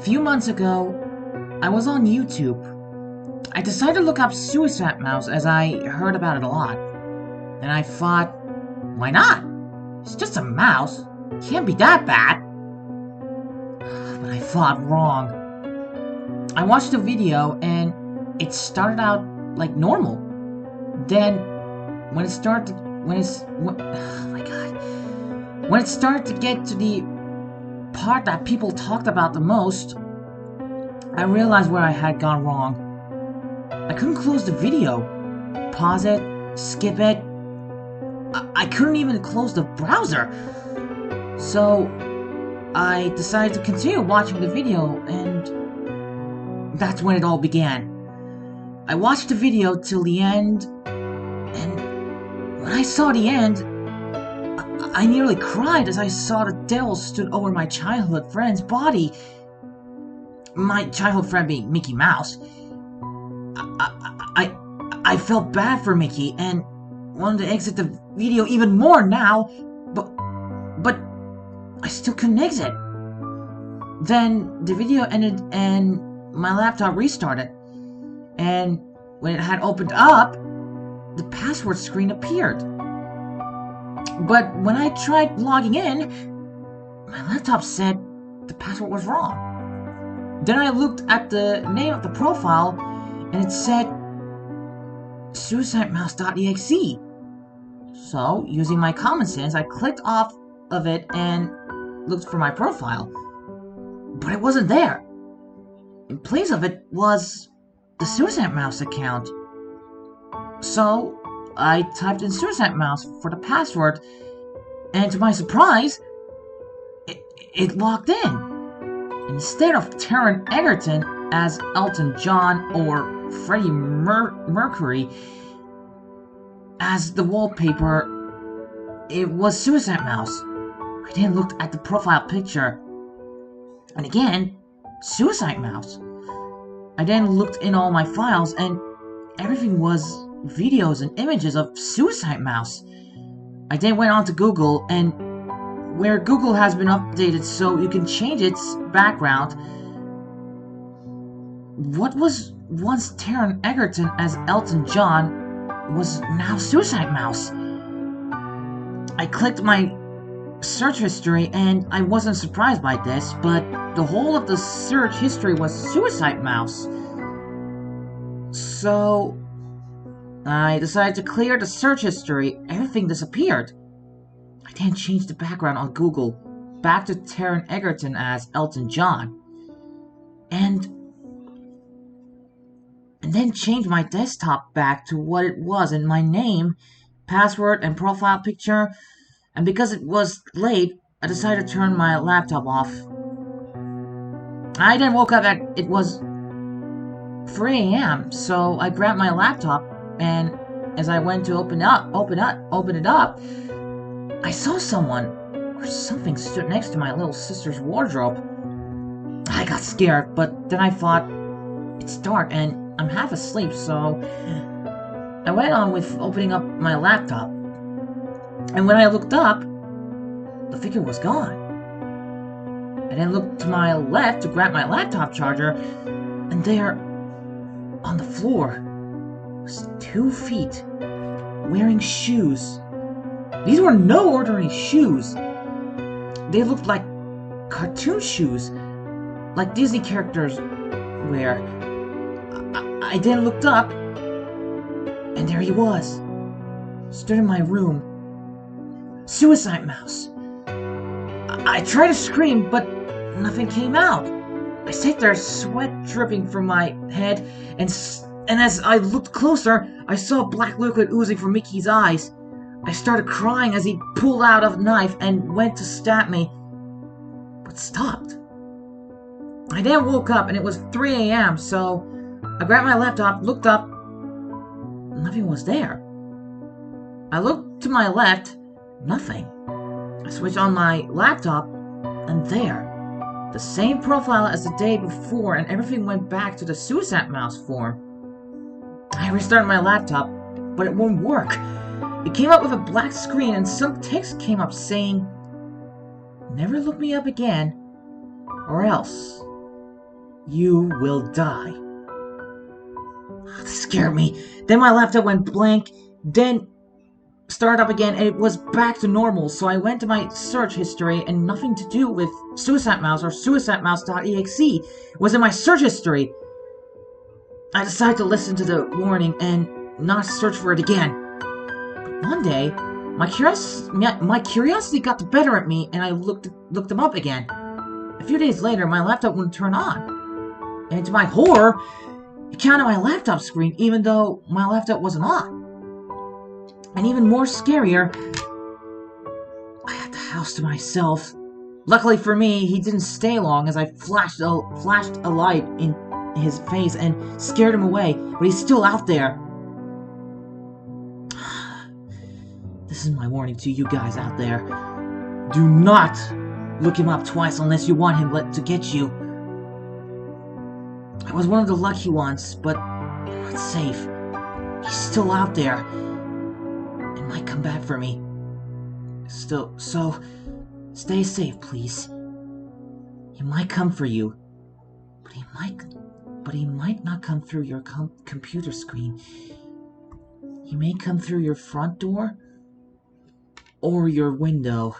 few months ago, I was on YouTube. I decided to look up Suicide Mouse as I heard about it a lot. And I thought, why not? It's just a mouse. Can't be that bad. But I thought wrong. I watched the video and it started out like normal. Then, when it started to get to the part that people talked about the most, I realized where I had gone wrong. I couldn't close the video, pause it, skip it. I couldn't even close the browser. So I decided to continue watching the video, and that's when it all began. I watched the video till the end, and when I saw the end, I nearly cried as I saw the devil stood over my childhood friend's body. My childhood friend being Mickey Mouse. I felt bad for Mickey and wanted to exit the video even more now, but I still couldn't exit. Then the video ended and my laptop restarted, and when it had opened up, the password screen appeared. But when I tried logging in, my laptop said the password was wrong. Then I looked at the name of the profile, and it said suicidemouse.exe. So, using my common sense, I clicked off of it and looked for my profile. But it wasn't there. In place of it was the Suicide Mouse account. So, I typed in Suicide Mouse for the password, and to my surprise, it logged in. Instead of Taron Egerton as Elton John or Freddie Mercury as the wallpaper, it was Suicide Mouse. I then looked at the profile picture, and again, Suicide Mouse. I then looked in all my files, and everything was videos and images of Suicide Mouse. I then went on to Google, and where Google has been updated so you can change its background, what was once Taron Egerton as Elton John was now Suicide Mouse. I clicked my search history, and I wasn't surprised by this, but the whole of the search history was Suicide Mouse. So I decided to clear the search history. Everything disappeared. I then changed the background on Google back to Taron Egerton as Elton John. And then changed my desktop back to what it was in my name, password, and profile picture. And because it was late, I decided to turn my laptop off. I then woke up at it was 3 a.m. So I grabbed my laptop, and as I went to open it up, I saw someone or something stood next to my little sister's wardrobe. I got scared, but then I thought, it's dark and I'm half asleep, so I went on with opening up my laptop. And when I looked up, the figure was gone. I then looked to my left to grab my laptop charger, and there, on the floor, was 2 feet, wearing shoes. These were no ordinary shoes. They looked like cartoon shoes, like Disney characters wear. I then looked up, and there he was, stood in my room. Suicide Mouse. I tried to scream, but nothing came out. I sat there, sweat dripping from my head, and as I looked closer, I saw black liquid oozing from Mickey's eyes. I started crying as he pulled out a knife and went to stab me, but stopped. I then woke up, and it was 3 a.m., so I grabbed my laptop, looked up, nothing was there. I looked to my left, nothing. I switched on my laptop, and there, the same profile as the day before, and everything went back to the Suicide Mouse form. I restarted my laptop, but it won't work. It came up with a black screen, and some text came up saying, "Never look me up again, or else You will die. That scared me. Then my laptop went blank, then started up again, and it was back to normal, so I went to my search history, and nothing to do with Suicide Mouse or suicidemouse.exe was in my search history. I decided to listen to the warning and not search for it again. But one day, my curiosity got the better of me, and I looked them up again. A few days later, my laptop wouldn't turn on. And to my horror, it counted my laptop screen even though my laptop wasn't on. And even more scarier, I had the house to myself. Luckily for me, he didn't stay long as I flashed a light in his face and scared him away, but he's still out there. This is my warning to you guys out there. Do not look him up twice unless you want him to get you. I was one of the lucky ones, but I'm not safe. He's still out there and might come back for me. So stay safe, please. He might come for you, but he might not come through your computer screen. He may come through your front door or your window.